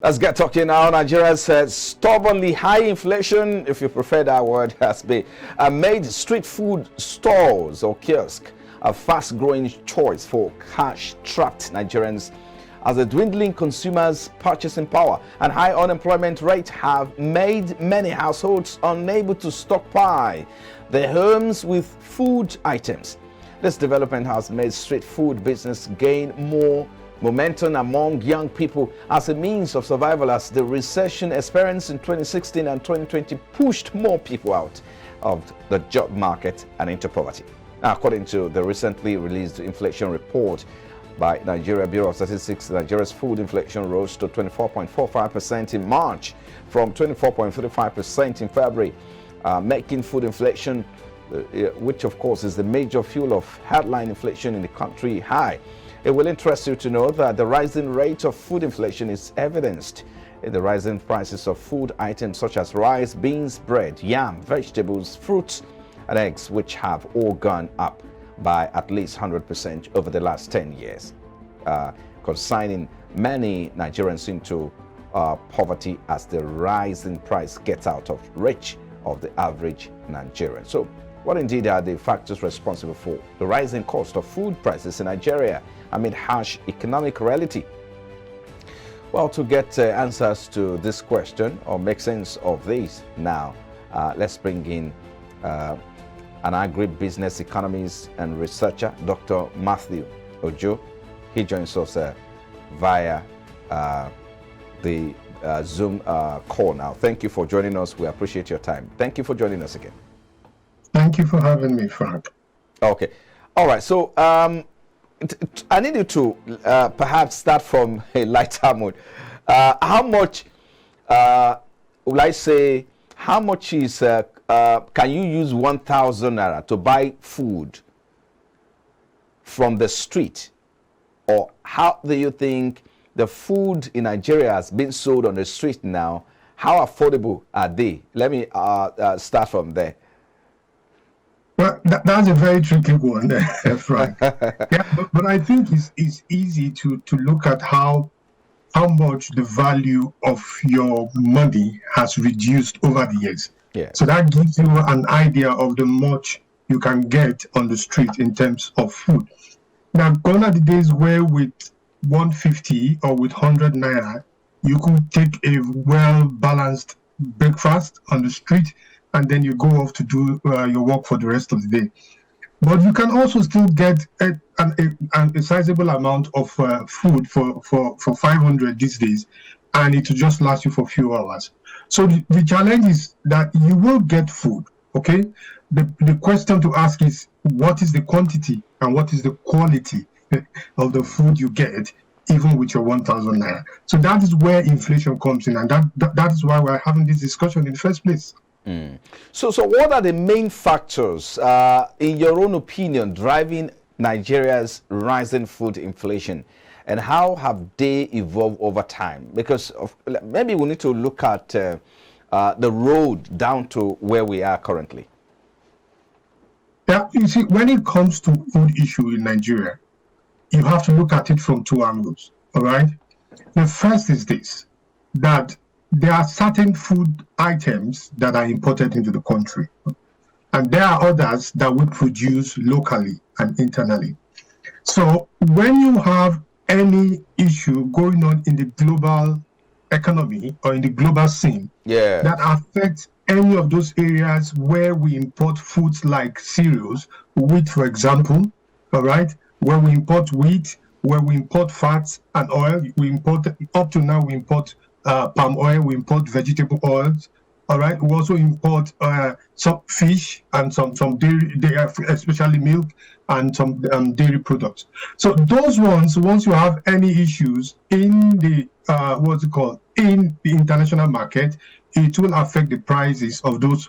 Let's get talking now. Nigeria's stubbornly high inflation, if you prefer that word, has been made street food stalls or kiosks a fast-growing choice for cash-strapped Nigerians, as the dwindling consumers' purchasing power and high unemployment rate have made many households unable to stockpile their homes with food items. This development has made street food business gain more momentum among young people as a means of survival, as the recession experienced in 2016 and 2020 pushed more people out of the job market and into poverty. Now, according to the recently released inflation report by Nigeria Bureau of Statistics, Nigeria's food inflation rose to 24.45% in March from 24.35% in February, making food inflation, which of course is the major fuel of headline inflation in the country, high. It will interest you to know that the rising rate of food inflation is evidenced in the rising prices of food items such as rice, beans, bread, yam, vegetables, fruits, and eggs, which have all gone up by at least 100% over the last 10 years, consigning many Nigerians into poverty as the rising price gets out of reach of the average Nigerian. So, what indeed are the factors responsible for the rising cost of food prices in Nigeria amid harsh economic reality? Well, to get answers to this question or make sense of this now, let's bring in an agribusiness economist and researcher, Dr. Mathew Ojo. He joins us via the Zoom call now. Thank you for joining us. We appreciate your time. Thank you for joining us again. Thank you for having me, Frank. Okay. All right. So I need you to perhaps start from a lighter mood. How much, will I say, how much is, can you use 1,000 naira to buy food from the street? Or how do you think the food in Nigeria has been sold on the street now? How affordable are they? Let me start from there. Well, that's a very tricky one, Frank. Yeah, but I think it's easy to look at how much the value of your money has reduced over the years. Yeah. So that gives you an idea of the much you can get on the street in terms of food. Now, gone are the days where with 150 or with 100 naira, you could take a well-balanced breakfast on the street, and then you go off to do your work for the rest of the day. But you can also still get a sizable amount of food for 500 these days, and it will just last you for a few hours. So the challenge is that you will get food, okay? The question to ask is, what is the quantity and what is the quality of the food you get, even with your 1,000 naira? So that is where inflation comes in, and that is why we're having this discussion in the first place. So what are the main factors, in your own opinion, driving Nigeria's rising food inflation, and how have they evolved over time? Because maybe we need to look at the road down to where we are currently. Yeah, you see, when it comes to food issue in Nigeria, you have to look at it from two angles, all right? The first is this, that there are certain food items that are imported into the country, and there are others that we produce locally and internally. So when you have any issue going on in the global economy or in the global scene, that affects any of those areas where we import foods like cereals, wheat, for example, all right, where we import wheat, where we import fats and oil, we import, up to now, we import palm oil, we import vegetable oils, all right. We also import some fish and some dairy, especially milk, and some dairy products. So those ones, once you have any issues in the in the international market, it will affect the prices of those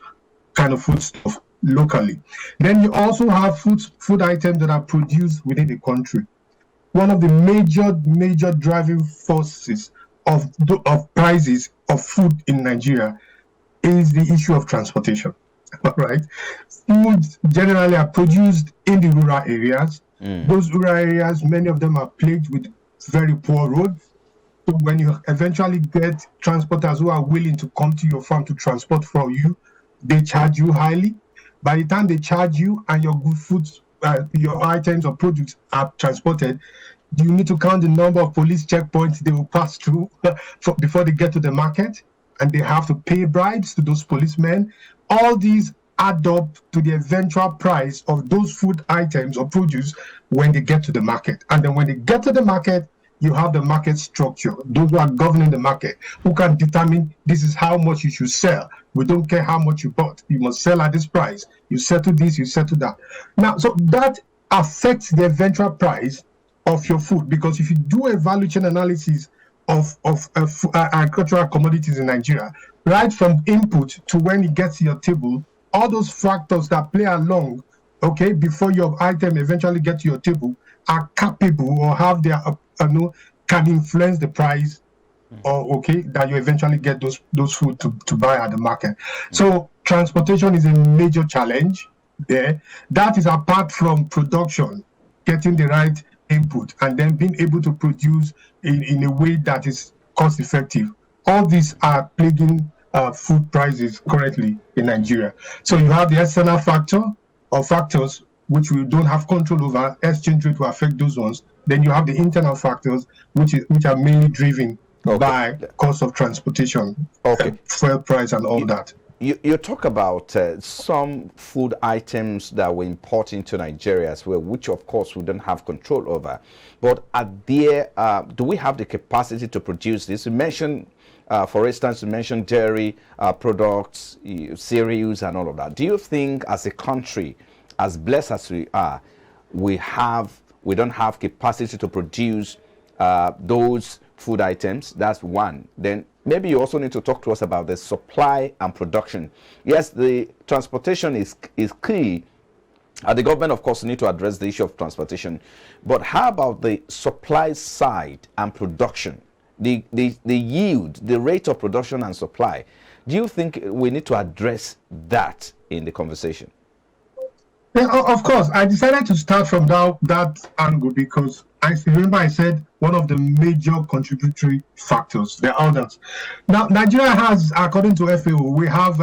kind of food stuff locally. Then you also have food items that are produced within the country. One of the major driving forces of prices of food in Nigeria is the issue of transportation. Right? Foods generally are produced in the rural areas. Those rural areas, many of them are plagued with very poor roads, when you eventually get transporters who are willing to come to your farm to transport for you, they charge you highly. By the time they charge you and your good foods, your items or products are transported, you need to count the number of police checkpoints they will pass through before they get to the market, and they have to pay bribes to those policemen. All these add up to the eventual price of those food items or produce when they get to the market. And then when they get to the market, you have the market structure, those who are governing the market, who can determine this is how much you should sell. We don't care how much you bought. You must sell at this price. You settle this, you settle that. Now, so that affects the eventual price of your food, because if you do a value chain analysis of agricultural commodities in Nigeria, right from input to when it gets to your table, all those factors that play along, okay, before your item eventually gets to your table are capable or have their, can influence the price, or okay, that you eventually get those food to buy at the market. So transportation is a major challenge there. That is apart from production, getting the right input and then being able to produce in a way that is cost effective. All these are plaguing food prices currently in Nigeria. So you have the external factor or factors which we don't have control over. Exchange rate will affect those ones. Then you have the internal factors which are mainly driven by cost of transportation, fuel price, and all that. You talk about some food items that we're importing to Nigeria as well, which of course we don't have control over. But do we have the capacity to produce this? You mentioned, for instance, you mentioned dairy products, cereals, and all of that. Do you think, as a country, as blessed as we are, we don't have capacity to produce those food items? That's one. Then maybe you also need to talk to us about the supply and production. Yes, the transportation is key. The government, of course, need to address the issue of transportation. But how about the supply side and production? The yield, the rate of production and supply. Do you think we need to address that in the conversation? Yeah, of course. I decided to start from that angle because I remember I said one of the major contributory factors. There are others. Now, Nigeria has, according to FAO, we have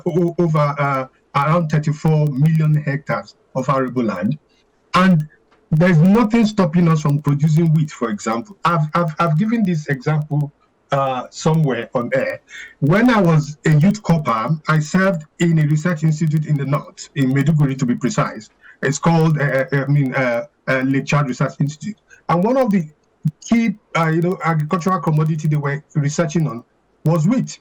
over around 34 million hectares of arable land, and there's nothing stopping us from producing wheat, for example. I've given this example somewhere on air. When I was a youth corper, I served in a research institute in the north, in Maiduguri to be precise. It's called Lake Chad Research Institute. And one of the key agricultural commodity they were researching on was wheat.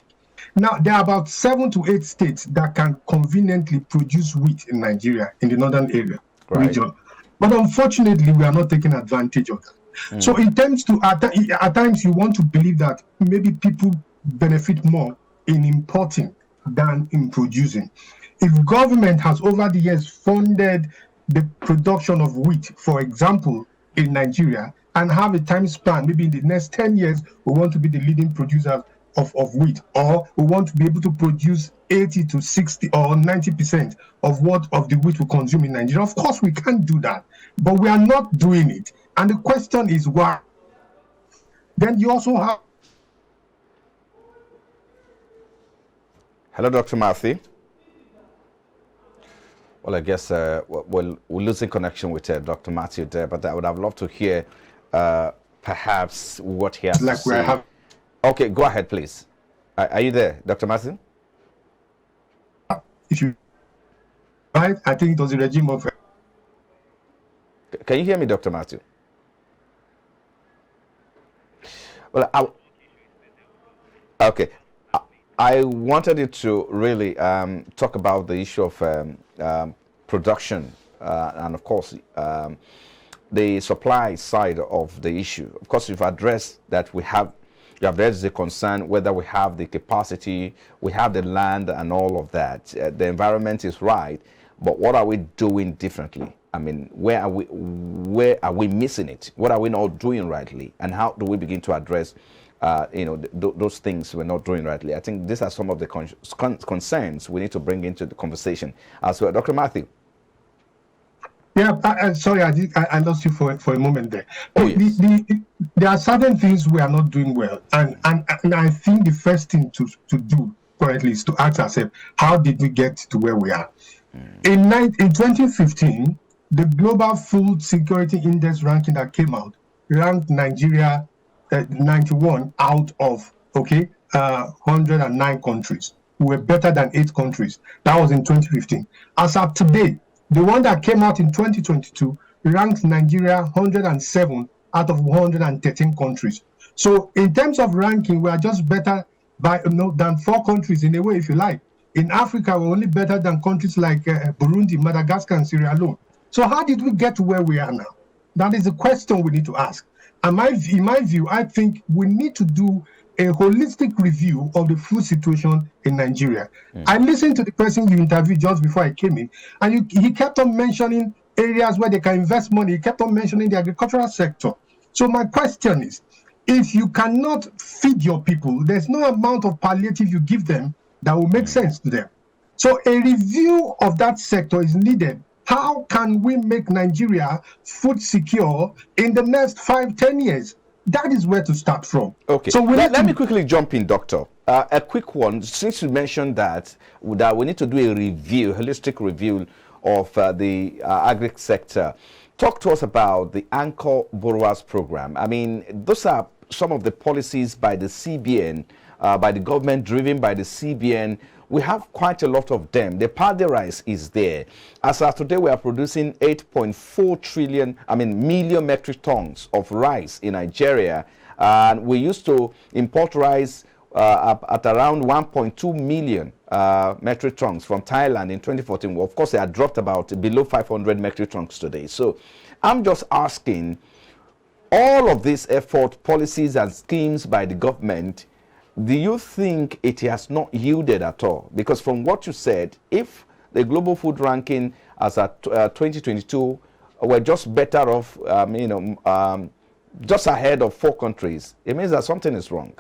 Now, there are about 7 to 8 states that can conveniently produce wheat in Nigeria, in the northern area region. But unfortunately, we are not taking advantage of that. So it tends to, at times, you want to believe that maybe people benefit more in importing than in producing. If government has over the years funded the production of wheat, for example, in Nigeria, and have a time span, maybe in the next 10 years, we want to be the leading producer of wheat, or we want to be able to produce 80 to 60 or 90% of the wheat we consume in Nigeria. Of course, we can't do that, but we are not doing it. And the question is why? Then you also have... Hello, Dr. Mathew. Well, I guess we're losing connection with Dr. Mathew there, but I would have loved to hear perhaps what he has to say. Okay, go ahead, please. Are you there, Dr. Mathew? I think it was the regime of... Can you hear me, Dr. Mathew? Well, I wanted you to really talk about the issue of production and, of course, the supply side of the issue. Of course, you've addressed that you have raised the concern whether we have the capacity, we have the land and all of that. The environment is right, but what are we doing differently? I mean, where are we missing it? What are we not doing rightly? And how do we begin to address those things we're not doing rightly? I think these are some of the concerns we need to bring into the conversation as well. Dr. Mathew. Yeah, sorry, I lost you for a moment there. Oh, yes. There are certain things we are not doing well, and I think the first thing to do currently is to ask ourselves, how did we get to where we are? In 2015, the Global Food Security Index ranking that came out ranked Nigeria 91 out of 109 countries. We were better than 8 countries. That was in 2015. As of today, the one that came out in 2022 ranked Nigeria 107 out of 113 countries. So in terms of ranking, we are just better by than 4 countries in a way, if you like. In Africa, we're only better than countries like Burundi, Madagascar, and Sierra Leone. So how did we get to where we are now? That is the question we need to ask. And in my view, I think we need to do a holistic review of the food situation in Nigeria. I listened to the person you interviewed just before I came in, and he kept on mentioning areas where they can invest money. He kept on mentioning the agricultural sector. So my question is, if you cannot feed your people, there's no amount of palliative you give them that will make sense to them. So a review of that sector is needed. How can we make Nigeria food secure in the next 5-10 years? That is where to start from. Okay. So let me quickly jump in, Doctor. A quick one. Since you mentioned that we need to do a review, holistic review of the agri sector. Talk to us about the Anchor Borrowers Program. I mean, those are some of the policies by the CBN, by the government, driven by the CBN. We have quite a lot of them. The paddy rice is there. As of today, we are producing 8.4 million metric tons of rice in Nigeria. And we used to import rice at around 1.2 million metric tons from Thailand in 2014. Well, of course, they had dropped about below 500 metric tons today. So I'm just asking, all of these effort, policies and schemes by the government, do you think it has not yielded at all? Because from what you said, if the global food ranking as at 2022 were just better off, just ahead of 4 countries, it means that something is wrong.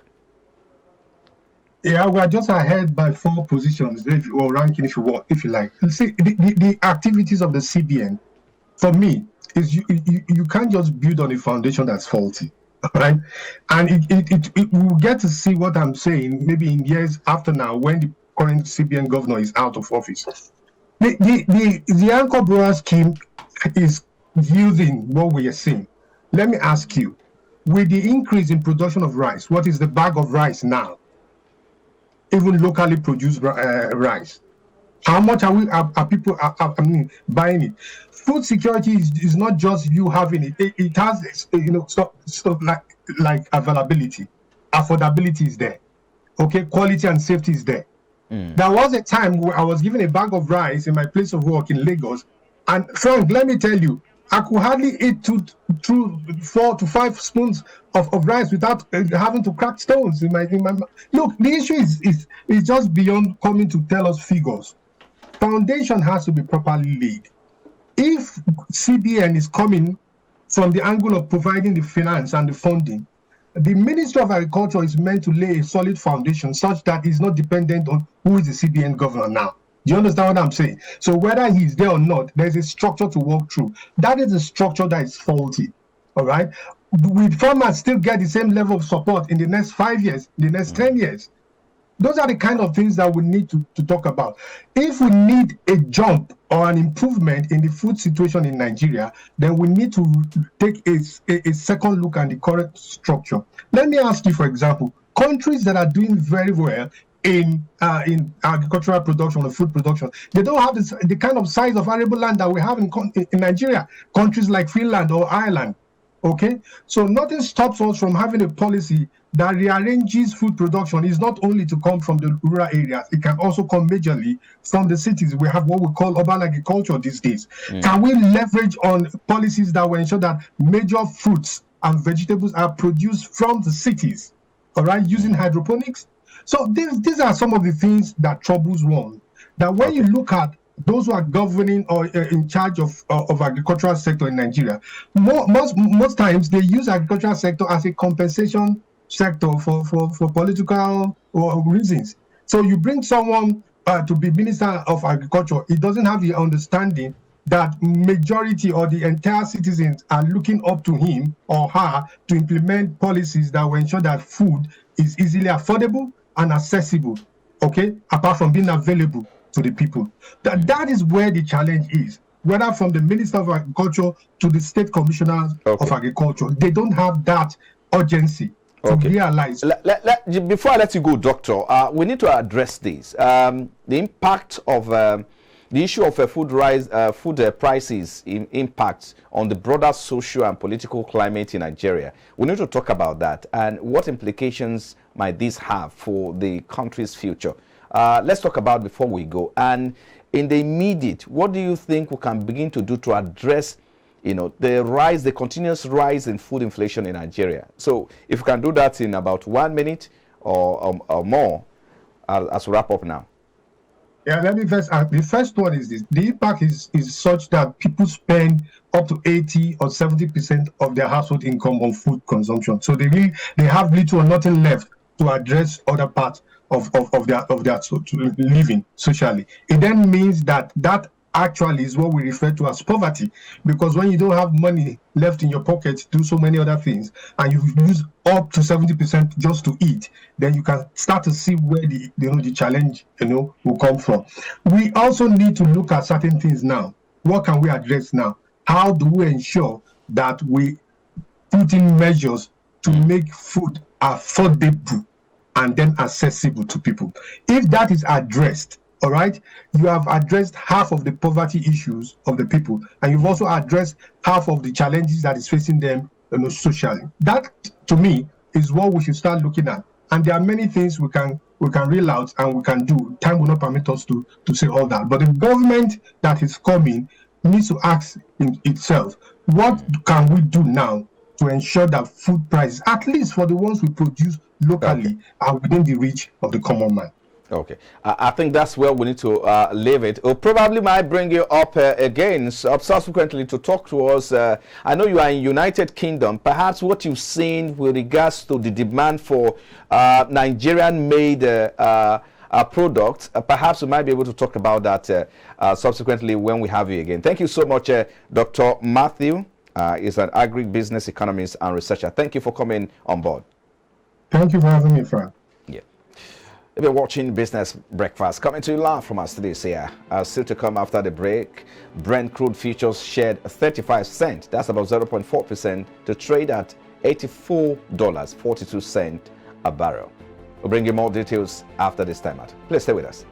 Yeah, we are just ahead by 4 positions, or ranking, if you like. See, the activities of the CBN, for me, is you can't just build on a foundation that's faulty. Right, and we'll get to see what I'm saying maybe in years after now, when the current CBN governor is out of office. The Anchor Borrower scheme is yielding what we are seeing. Let me ask you, with the increase in production of rice, what is the bag of rice now? Even locally produced rice. How much are people buying it? Food security is not just you having it. It has stuff like availability, affordability is there. Okay, quality and safety is there. There was a time where I was given a bag of rice in my place of work in Lagos, and Frank, let me tell you, I could hardly eat 4 to 5 spoons of rice without having to crack stones in my Look, the issue is just beyond coming to tell us figures. Foundation has to be properly laid. If CBN is coming from the angle of providing the finance and the funding, the Ministry of Agriculture is meant to lay a solid foundation such that it's not dependent on who is the CBN governor now. Do you understand what I'm saying? So whether he's there or not, there's a structure to work through. That is a structure that is faulty. All right? Will farmers still get the same level of support in the next 5 years, in the next 10 years? Those are the kind of things that we need to talk about. If we need a jump or an improvement in the food situation in Nigeria, then we need to take a second look at the current structure. Let me ask you, for example, countries that are doing very well in agricultural production or food production, they don't have the kind of size of arable land that we have in Nigeria. Countries like Finland or Ireland. Okay, so nothing stops us from having a policy that rearranges food production. Is not only to come from the rural areas, it can also come majorly from the cities. We have what we call urban agriculture these days. Can we leverage on policies that will ensure that major fruits and vegetables are produced from the cities, all right, using hydroponics? So these are some of the things that troubles one. That when you look at those who are governing or in charge of agricultural sector in Nigeria, most times they use agricultural sector as a compensation sector for political reasons. So you bring someone to be Minister of Agriculture, he doesn't have the understanding that majority or the entire citizens are looking up to him or her to implement policies that will ensure that food is easily affordable and accessible, okay, apart from being available to the people. That is where the challenge is, whether from the Minister of Agriculture to the State Commissioners of Agriculture. They don't have that urgency to realize. Before I let you go, Doctor, we need to address this. The impact of the issue of food prices impact on the broader social and political climate in Nigeria. We need to talk about that and what implications might this have for the country's future. Let's talk about before we go. And in the immediate, what do you think we can begin to do to address, the continuous rise in food inflation in Nigeria? So if we can do that in about 1 minute or more, as we wrap up now. Yeah, let me first. The first one is this: the impact is such that people spend up to 80 or 70% of their household income on food consumption. So they have little or nothing left to address other parts of their living socially. It then means that actually is what we refer to as poverty, because when you don't have money left in your pocket to do so many other things, and you use up to 70% just to eat, then you can start to see where the challenge will come from. We also need to look at certain things now. What can we address now? How do we ensure that we put in measures to make food affordable and then accessible to people? If that is addressed, all right, you have addressed half of the poverty issues of the people, and you've also addressed half of the challenges that is facing them socially. That, to me, is what we should start looking at. And there are many things we can reel out and we can do. Time will not permit us to say all that. But the government that is coming needs to ask itself, what can we do now to ensure that food prices, at least for the ones we produce locally, are within the reach of the common man? Okay, I think that's where we need to leave it. We'll probably might bring you up again subsequently to talk to us. I know you are in United Kingdom. Perhaps what you've seen with regards to the demand for Nigerian-made products, perhaps we might be able to talk about that subsequently when we have you again. Thank you so much, Dr. Mathew. Is an agribusiness economist and researcher. Thank you for coming on board. Thank you for having me, Frank. If you're watching Business Breakfast, coming to you live from our studios here. Still to come after the break, Brent crude futures shared 35 cents. That's about 0.4% to trade at $84.42 a barrel. We'll bring you more details after this time out. Please stay with us.